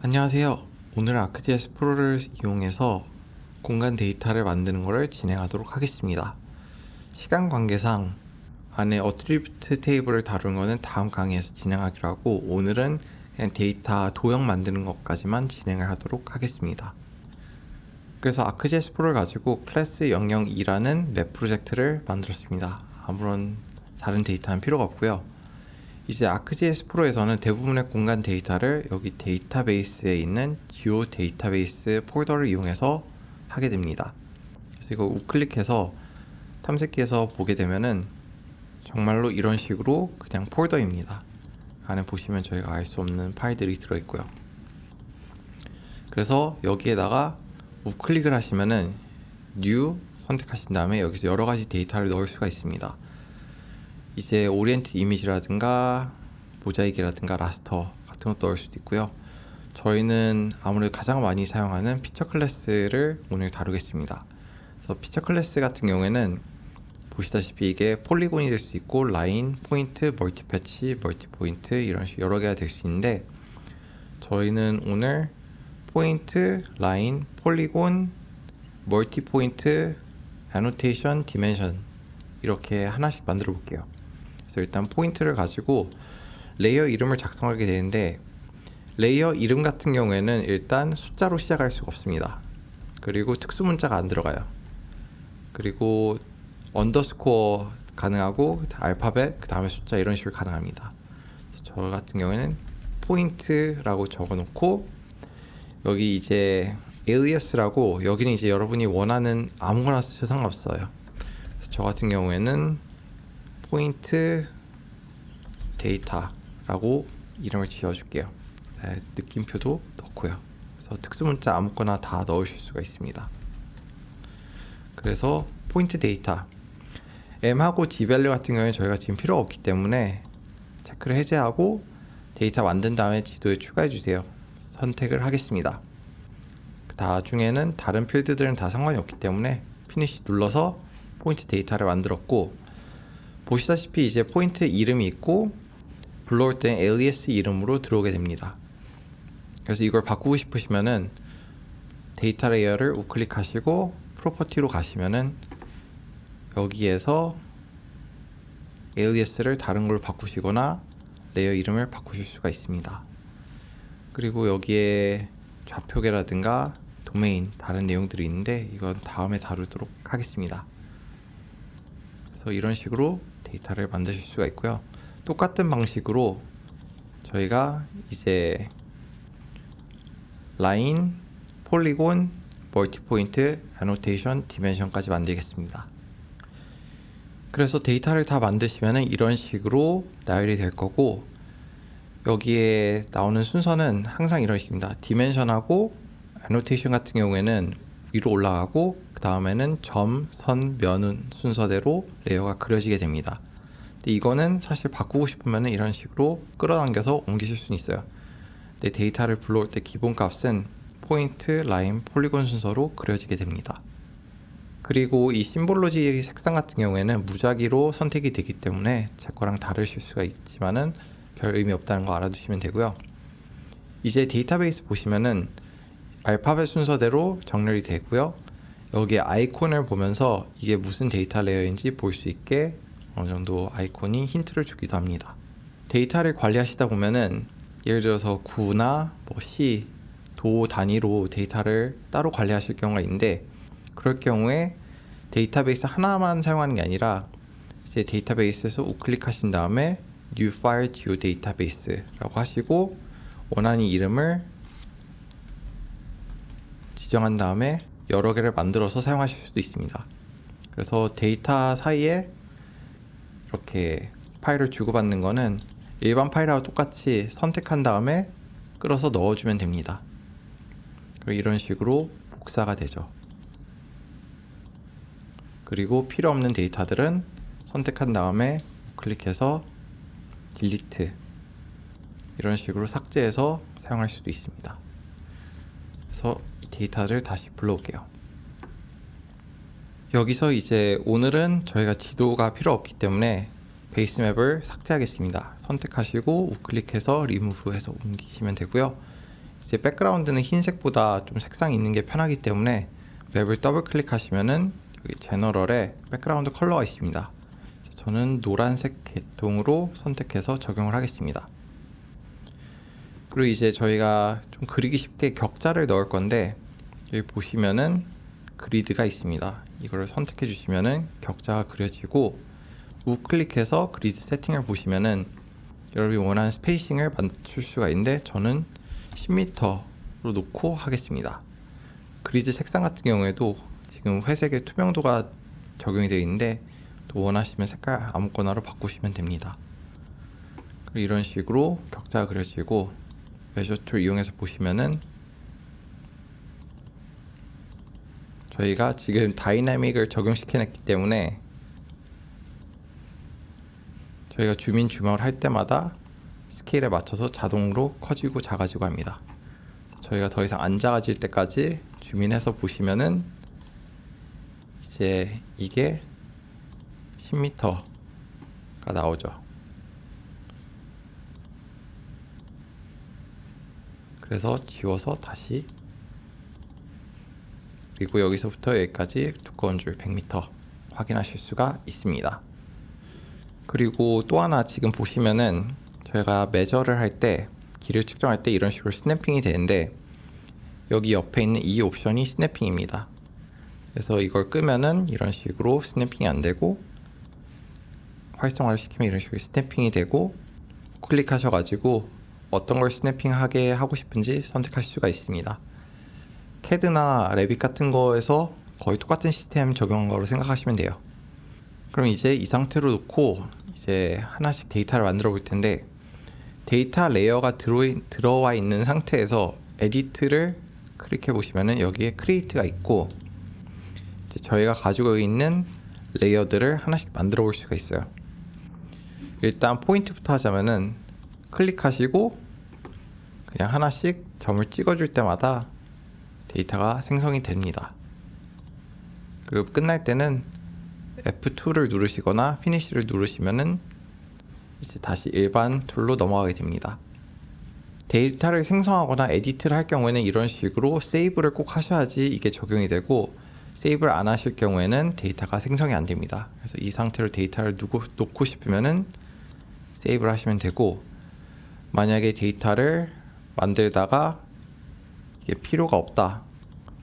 안녕하세요. 오늘 ArcGIS 프로를 이용해서 공간 데이터를 만드는 것을 진행하도록 하겠습니다. 시간 관계상 안에 어트리뷰트 테이블을 다루는 것은 다음 강의에서 진행하기로 하고, 오늘은 그냥 데이터 도형 만드는 것까지만 진행을 하도록 하겠습니다. 그래서 ArcGIS 프로를 가지고 클래스 002라는 맵 프로젝트를 만들었습니다. 아무런 다른 데이터는 필요가 없고요. 이제 ArcGIS 프로에서는 대부분의 공간 데이터를 여기 데이터베이스에 있는 지오 데이터베이스 폴더를 이용해서 하게 됩니다. 그래서 이거 우클릭해서 탐색기에서 보게 되면은 정말로 이런 식으로 그냥 폴더입니다. 안에 보시면 저희가 알 수 없는 파일들이 들어있고요. 그래서 여기에다가 우클릭을 하시면은 New 선택하신 다음에 여기서 여러가지 데이터를 넣을 수가 있습니다. 이제 오리엔트 이미지라든가 모자이크라든가 라스터 같은 것도 넣을 수도 있고요. 저희는 아무래도 가장 많이 사용하는 피처 클래스를 오늘 다루겠습니다. 그래서 피처 클래스 같은 경우에는 보시다시피 이게 폴리곤이 될 수 있고 라인, 포인트, 멀티 패치, 멀티 포인트 이런 식 여러 개가 될 수 있는데, 저희는 오늘 포인트, 라인, 폴리곤, 멀티 포인트, 애노테이션, 디멘션 이렇게 하나씩 만들어 볼게요. 그래서 일단 포인트를 가지고 레이어 이름을 작성하게 되는데, 레이어 이름 같은 경우에는 일단 숫자로 시작할 수가 없습니다. 그리고 특수 문자가 안 들어가요. 그리고 언더스코어 가능하고 알파벳 그 다음에 숫자 이런 식으로 가능합니다. 저 같은 경우에는 포인트라고 적어 놓고, 여기 이제 alias라고, 여기는 이제 여러분이 원하는 아무거나 쓰셔도 상관없어요. 그래서 저 같은 경우에는 포인트 데이터라고 이름을 지어줄게요. 네, 느낌표도 넣고요. 그래서 특수문자 아무거나 다 넣으실 수가 있습니다. 그래서 포인트 데이터 m하고 d밸류 같은 경우에 저희가 지금 필요가 없기 때문에 체크를 해제하고 데이터 만든 다음에 지도에 추가해 주세요. 선택을 하겠습니다. 나중에는 다른 필드들은 다 상관이 없기 때문에 피니시 눌러서 포인트 데이터를 만들었고, 보시다시피 이제 포인트 이름이 있고 불러올 때는 alias 이름으로 들어오게 됩니다. 그래서 이걸 바꾸고 싶으시면은 데이터 레이어를 우클릭하시고 프로퍼티로 가시면은 여기에서 alias를 다른 걸로 바꾸시거나 레이어 이름을 바꾸실 수가 있습니다. 그리고 여기에 좌표계라든가 도메인 다른 내용들이 있는데 이건 다음에 다루도록 하겠습니다. 그래서 이런 식으로 데이터를 만드실 수가 있고요. 똑같은 방식으로 저희가 이제 라인, 폴리곤, 멀티 포인트, 애노테이션, 디멘션까지 만들겠습니다. 그래서 데이터를 다 만드시면은 이런 식으로 나열이 될 거고, 여기에 나오는 순서는 항상 이런 식입니다. 디멘션하고 애노테이션 같은 경우에는 위로 올라가고 그 다음에는 점, 선, 면 순서대로 레이어가 그려지게 됩니다. 근데 이거는 사실 바꾸고 싶으면 이런 식으로 끌어당겨서 옮기실 수는 있어요. 근데 데이터를 불러올 때 기본 값은 포인트, 라인, 폴리곤 순서로 그려지게 됩니다. 그리고 이 심볼로지 색상 같은 경우에는 무작위로 선택이 되기 때문에 제 거랑 다르실 수가 있지만은 별 의미 없다는 거 알아두시면 되고요. 이제 데이터베이스 보시면은 알파벳 순서대로 정렬이 되고요. 여기에 아이콘을 보면서 이게 무슨 데이터 레이어인지 볼 수 있게 어느 정도 아이콘이 힌트를 주기도 합니다. 데이터를 관리하시다 보면은 예를 들어서 구나 뭐 시, 도 단위로 데이터를 따로 관리하실 경우가 있는데, 그럴 경우에 데이터베이스 하나만 사용하는 게 아니라 이제 데이터베이스에서 우클릭하신 다음에 New File Geodatabase라고 하시고 원하는 이름을 지정한 다음에 여러 개를 만들어서 사용하실 수도 있습니다. 그래서 데이터 사이에 이렇게 파일을 주고받는 거는 일반 파일하고 똑같이 선택한 다음에 끌어서 넣어주면 됩니다. 그리고 이런 식으로 복사가 되죠. 그리고 필요 없는 데이터들은 선택한 다음에 클릭해서 딜리트 이런 식으로 삭제해서 사용할 수도 있습니다. 그래서 이 데이터를 다시 불러올게요. 여기서 이제 오늘은 저희가 지도가 필요 없기 때문에 베이스맵을 삭제하겠습니다. 선택하시고 우클릭해서 리무브해서 옮기시면 되고요. 이제 백그라운드는 흰색보다 좀 색상이 있는 게 편하기 때문에 맵을 더블 클릭하시면은 여기 제너럴에 백그라운드 컬러가 있습니다. 저는 노란색 계통으로 선택해서 적용을 하겠습니다. 그리고 이제 저희가 좀 그리기 쉽게 격자를 넣을 건데 여기 보시면은 그리드가 있습니다. 이걸 선택해 주시면은 격자가 그려지고 우클릭해서 그리드 세팅을 보시면은 여러분이 원하는 스페이싱을 맞출 수가 있는데 저는 10m로 놓고 하겠습니다. 그리드 색상 같은 경우에도 지금 회색의 투명도가 적용이 되어 있는데 또 원하시면 색깔 아무거나로 바꾸시면 됩니다. 이런 식으로 격자가 그려지고 메저 툴 이용해서 보시면은 저희가 지금 다이나믹을 적용시켜냈기 때문에 저희가 줌인 줌아웃 할 때마다 스케일에 맞춰서 자동으로 커지고 작아지고 합니다. 저희가 더 이상 안 작아질 때까지 줌인해서 보시면은 이제 이게 10m가 나오죠. 그래서 지워서 다시, 그리고 여기서부터 여기까지 두꺼운 줄 100m 확인하실 수가 있습니다. 그리고 또 하나 지금 보시면은 저희가 메저를 할 때, 길을 측정할 때 이런 식으로 스냅핑이 되는데 여기 옆에 있는 이 옵션이 스냅핑입니다. 그래서 이걸 끄면은 이런 식으로 스냅핑이 안 되고, 활성화를 시키면 이런 식으로 스냅핑이 되고, 클릭하셔가지고 어떤 걸 스냅핑하게 하고 싶은지 선택하실 수가 있습니다. 캐드나 레빗 같은 거에서 거의 똑같은 시스템 적용한 거로 생각하시면 돼요. 그럼 이제 이 상태로 놓고 이제 하나씩 데이터를 만들어 볼 텐데, 데이터 레이어가 들어와 있는 상태에서 에디트를 클릭해 보시면은 여기에 크리에이트가 있고, 이제 저희가 가지고 있는 레이어들을 하나씩 만들어 볼 수가 있어요. 일단 포인트부터 하자면은 클릭하시고 그냥 하나씩 점을 찍어줄 때마다 데이터가 생성이 됩니다. 그리고 끝날 때는 F2를 누르시거나 피니쉬를 누르시면은 이제 다시 일반 툴로 넘어가게 됩니다. 데이터를 생성하거나 에디트를 할 경우에는 이런 식으로 세이브를 꼭 하셔야지 이게 적용이 되고, 세이브를 안 하실 경우에는 데이터가 생성이 안 됩니다. 그래서 이 상태로 데이터를 놓고 싶으면은 세이브를 하시면 되고, 만약에 데이터를 만들다가 이게 필요가 없다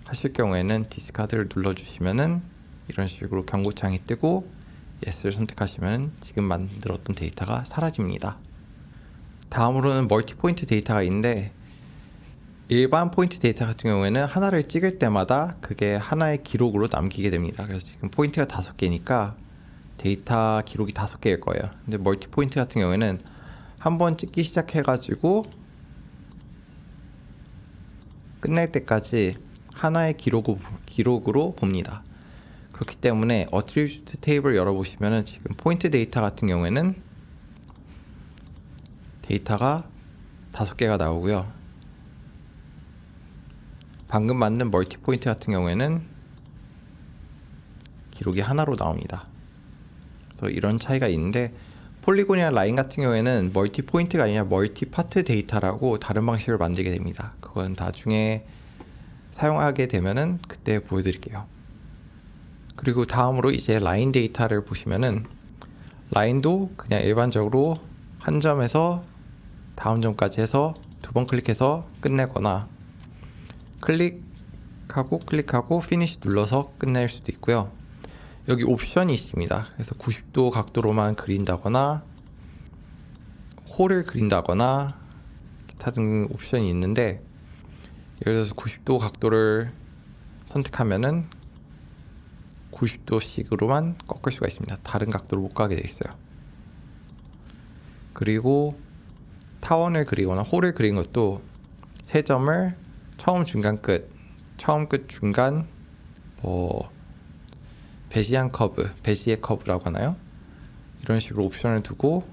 하실 경우에는 디스카드를 눌러주시면은 이런 식으로 경고창이 뜨고 Yes를 선택하시면 지금 만들었던 데이터가 사라집니다. 다음으로는 멀티 포인트 데이터가 있는데, 일반 포인트 데이터 같은 경우에는 하나를 찍을 때마다 그게 하나의 기록으로 남기게 됩니다. 그래서 지금 포인트가 5개니까 데이터 기록이 5개일 거예요. 근데 멀티 포인트 같은 경우에는 한번 찍기 시작해가지고 끝날 때까지 하나의 기록으로 봅니다. 그렇기 때문에 어트리뷰트 테이블 열어보시면은 지금 포인트 데이터 같은 경우에는 데이터가 5개가 나오고요. 방금 만든 멀티 포인트 같은 경우에는 기록이 하나로 나옵니다. 그래서 이런 차이가 있는데, 폴리곤이나 라인 같은 경우에는 멀티 포인트가 아니라 멀티 파트 데이터라고 다른 방식으로 만들게 됩니다. 그건 나중에 사용하게 되면은 그때 보여드릴게요. 그리고 다음으로 이제 라인 데이터를 보시면은, 라인도 그냥 일반적으로 한 점에서 다음 점까지 해서 2번 클릭해서 끝내거나, 클릭하고 피니시 눌러서 끝낼 수도 있고요. 여기 옵션이 있습니다. 그래서 90도 각도로만 그린다거나 홀을 그린다거나 기타 등 옵션이 있는데, 예를 들어서 90도 각도를 선택하면은 90도씩으로만 꺾을 수가 있습니다. 다른 각도로 못 가게 되어 있어요. 그리고 타원을 그리거나 홀을 그린 것도 세 점을 처음 중간 끝, 처음 끝 중간, 베지안 커브, 베지의 커브라고 하나요? 이런 식으로 옵션을 두고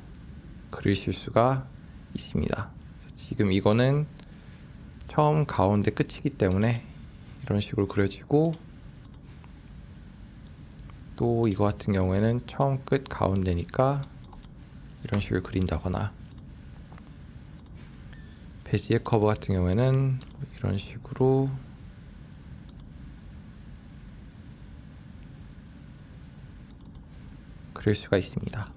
그리실 수가 있습니다. 지금 이거는 처음 가운데 끝이기 때문에 이런 식으로 그려지고, 또 이거 같은 경우에는 처음 끝 가운데니까 이런 식으로 그린다거나, 배지의 커브 같은 경우에는 이런 식으로 그릴 수가 있습니다.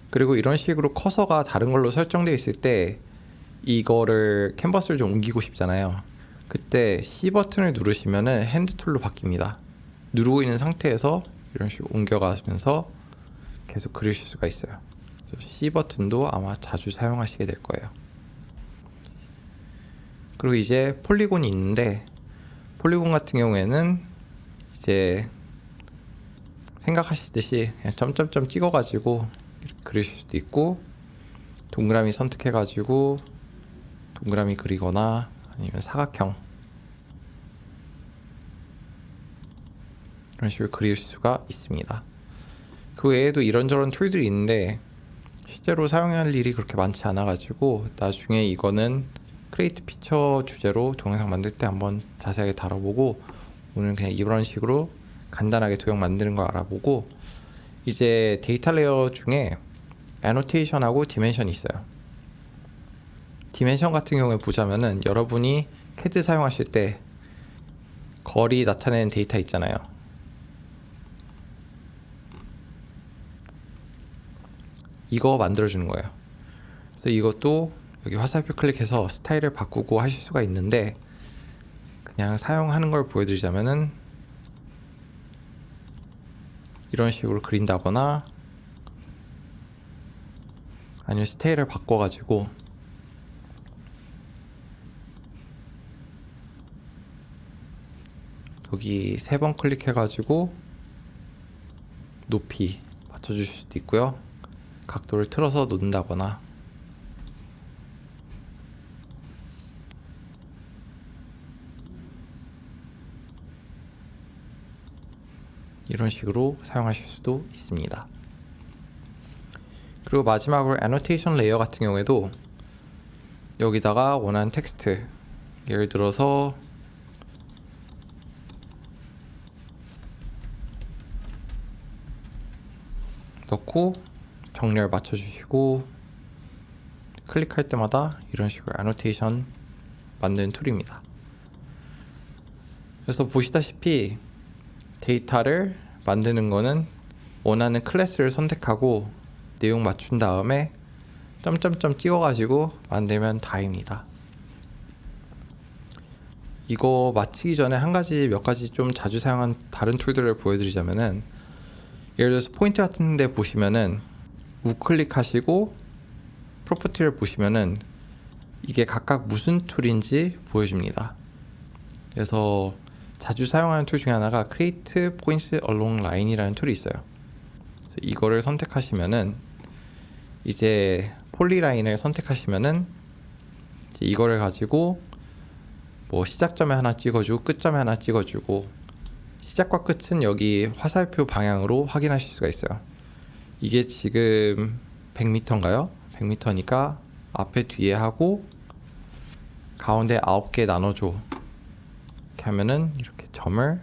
그리고 이런 식으로 커서가 다른 걸로 설정되어 있을 때 이거를 캔버스를 좀 옮기고 싶잖아요. 그때 C 버튼을 누르시면은 핸드 툴로 바뀝니다. 누르고 있는 상태에서 이런 식으로 옮겨가면서 계속 그리실 수가 있어요. C 버튼도 아마 자주 사용하시게 될 거예요. 그리고 이제 폴리곤이 있는데, 폴리곤 같은 경우에는 이제 생각하시듯이 그냥 점점점 찍어가지고 그리실 수도 있고, 동그라미 선택해가지고 동그라미 그리거나 아니면 사각형 이런 식으로 그릴 수가 있습니다. 그 외에도 이런저런 툴들이 있는데 실제로 사용할 일이 그렇게 많지 않아 가지고 나중에 이거는 크리에이트 피처 주제로 동영상 만들 때 한번 자세하게 다뤄보고, 오늘 그냥 이런 식으로 간단하게 도형 만드는 거 알아보고, 이제 데이터 레이어 중에 애노테이션하고 디멘션이 있어요. 디멘션 같은 경우에 보자면은 여러분이 CAD 사용하실 때 거리 나타내는 데이터 있잖아요. 이거 만들어주는 거예요. 그래서 이것도 여기 화살표 클릭해서 스타일을 바꾸고 하실 수가 있는데, 그냥 사용하는 걸 보여드리자면은 이런 식으로 그린다거나 아니면 스타일을 바꿔가지고 여기 3번 클릭해가지고 높이 맞춰주실 수도 있고요. 각도를 틀어서 놓는다거나 이런 식으로 사용하실 수도 있습니다. 그리고 마지막으로 애노테이션 레이어 같은 경우에도 여기다가 원하는 텍스트, 예를 들어서 넣고 정렬 맞춰주시고 클릭할 때마다 이런 식으로 애노테이션 만드는 툴입니다. 그래서 보시다시피 데이터를 만드는 거는 원하는 클래스를 선택하고 내용 맞춘 다음에 점점점 찍어가지고 만들면 다입니다. 이거 마치기 전에 몇 가지 좀 자주 사용한 다른 툴들을 보여드리자면은, 예를 들어서 포인트 같은 데 보시면은 우클릭하시고 프로퍼티를 보시면은 이게 각각 무슨 툴인지 보여줍니다. 그래서 자주 사용하는 툴 중에 하나가 Create Points Along Line이라는 툴이 있어요. 그래서 이거를 선택하시면은 이제 폴리라인을 선택하시면은 이제 이거를 가지고 뭐 시작점에 하나 찍어주고 끝점에 하나 찍어주고, 시작과 끝은 여기 화살표 방향으로 확인하실 수가 있어요. 이게 지금 100m인가요? 100m니까 앞에 뒤에 하고 가운데 9개 나눠줘. 이렇게 하면은 이렇게 점을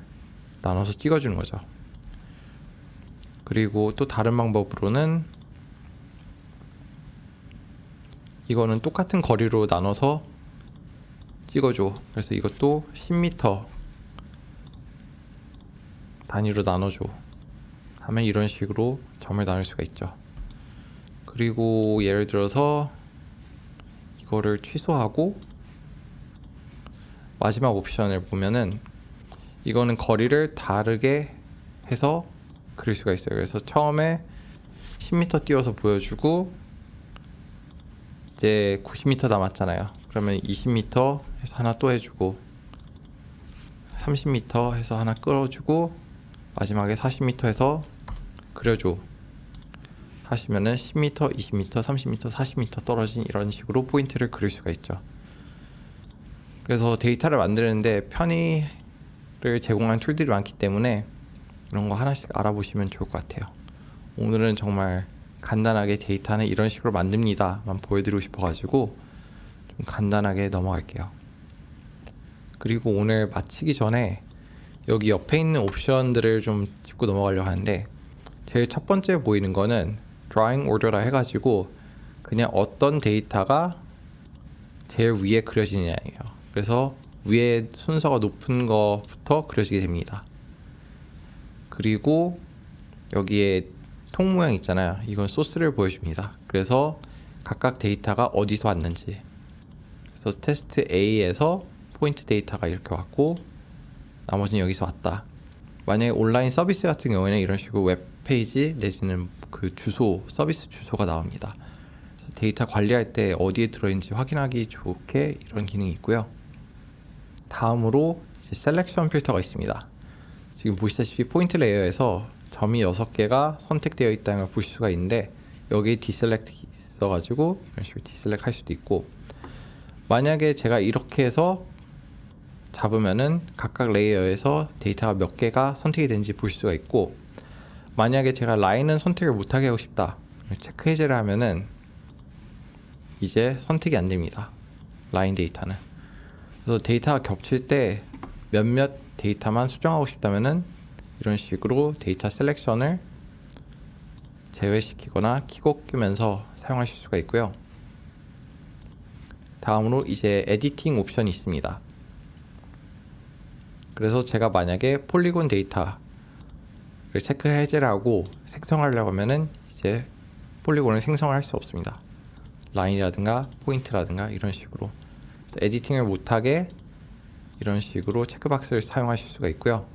나눠서 찍어주는 거죠. 그리고 또 다른 방법으로는 이거는 똑같은 거리로 나눠서 찍어줘. 그래서 이것도 10m 단위로 나눠줘 하면 이런 식으로 점을 나눌 수가 있죠. 그리고 예를 들어서 이거를 취소하고 마지막 옵션을 보면은 이거는 거리를 다르게 해서 그릴 수가 있어요. 그래서 처음에 10m 띄워서 보여주고 이제 90m 남았잖아요. 그러면 20m 해서 하나 또 해주고 30m 해서 하나 끌어주고 마지막에 40m 해서 그려줘 하시면은 10m, 20m, 30m, 40m 떨어진 이런 식으로 포인트를 그릴 수가 있죠. 그래서 데이터를 만드는데 편의를 제공하는 툴들이 많기 때문에 이런 거 하나씩 알아보시면 좋을 것 같아요. 오늘은 정말 간단하게 데이터는 이런 식으로 만듭니다만 보여드리고 싶어가지고 좀 간단하게 넘어갈게요. 그리고 오늘 마치기 전에 여기 옆에 있는 옵션들을 좀 짚고 넘어가려고 하는데, 제일 첫 번째 보이는 거는 Drawing Order라 해가지고 그냥 어떤 데이터가 제일 위에 그려지느냐예요. 그래서 위에 순서가 높은 거부터 그려지게 됩니다. 그리고 여기에 통 모양 있잖아요. 이건 소스를 보여줍니다. 그래서 각각 데이터가 어디서 왔는지. 그래서 테스트 A에서 포인트 데이터가 이렇게 왔고 나머지는 여기서 왔다. 만약에 온라인 서비스 같은 경우에는 이런 식으로 웹페이지 내지는 그 주소, 서비스 주소가 나옵니다. 그래서 데이터 관리할 때 어디에 들어있는지 확인하기 좋게 이런 기능이 있고요. 다음으로 이제 셀렉션 필터가 있습니다. 지금 보시다시피 포인트 레이어에서 점이 6개가 선택되어 있다는 걸 보실 수가 있는데 여기에 디셀렉트 있어가지고 이런 식으로 디셀렉트 할 수도 있고, 만약에 제가 이렇게 해서 잡으면은 각각 레이어에서 데이터가 몇 개가 선택이 되는지 볼 수가 있고, 만약에 제가 라인은 선택을 못하게 하고 싶다, 체크 해제를 하면은 이제 선택이 안 됩니다. 라인 데이터는. 그래서 데이터가 겹칠 때 몇몇 데이터만 수정하고 싶다면은 이런 식으로 데이터 셀렉션을 제외시키거나 키고 끼면서 사용하실 수가 있고요. 다음으로 이제 에디팅 옵션이 있습니다. 그래서 제가 만약에 폴리곤 데이터를 체크 해제를 하고 생성하려고 하면은 이제 폴리곤을 생성을 할 수 없습니다. 라인이라든가 포인트라든가 이런 식으로 에디팅을 못하게 이런 식으로 체크박스를 사용하실 수가 있고요.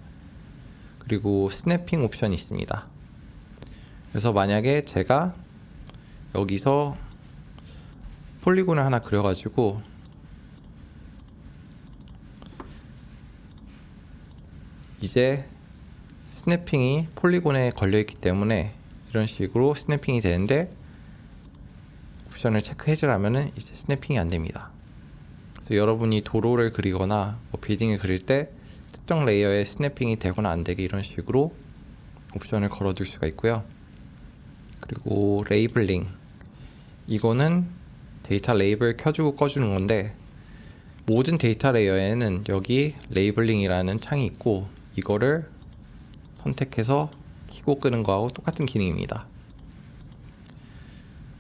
그리고 스냅핑 옵션이 있습니다. 그래서 만약에 제가 여기서 폴리곤을 하나 그려가지고 이제 스냅핑이 폴리곤에 걸려있기 때문에 이런 식으로 스냅핑이 되는데 옵션을 체크 해제를 하면은 이제 스냅핑이 안 됩니다. 그래서 여러분이 도로를 그리거나 뭐 빌딩을 그릴 때 특정 레이어에 스냅핑이 되거나 안 되게 이런 식으로 옵션을 걸어둘 수가 있고요. 그리고 레이블링, 이거는 데이터 레이블 켜주고 꺼주는 건데 모든 데이터 레이어에는 여기 레이블링이라는 창이 있고 이거를 선택해서 켜고 끄는 거하고 똑같은 기능입니다.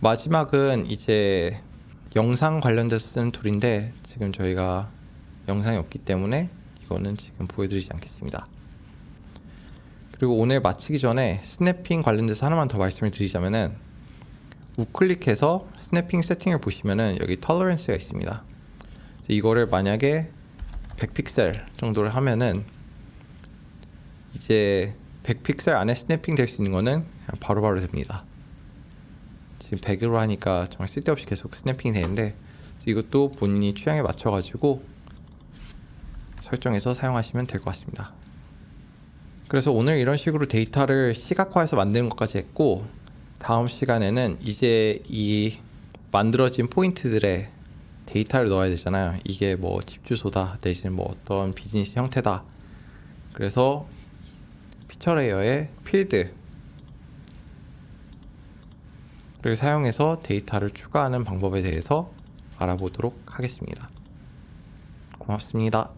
마지막은 이제 영상 관련돼서 쓰는 툴인데 지금 저희가 영상이 없기 때문에 이거는 지금 보여드리지 않겠습니다. 그리고 오늘 마치기 전에 스냅핑 관련돼서 하나만 더 말씀을 드리자면은 우클릭해서 스냅핑 세팅을 보시면은 여기 톨러런스가 있습니다. 이거를 만약에 100픽셀 정도를 하면은 이제 100픽셀 안에 스냅핑 될 수 있는 거는 그냥 바로바로 됩니다. 지금 100으로 하니까 정말 쓸데없이 계속 스냅핑이 되는데 이것도 본인이 취향에 맞춰가지고 설정해서 사용하시면 될 것 같습니다. 그래서 오늘 이런 식으로 데이터를 시각화해서 만드는 것까지 했고, 다음 시간에는 이제 이 만들어진 포인트들의 데이터를 넣어야 되잖아요. 이게 뭐 집 주소다 대신 뭐 어떤 비즈니스 형태다. 그래서 피처 레이어의 필드를 사용해서 데이터를 추가하는 방법에 대해서 알아보도록 하겠습니다. 고맙습니다.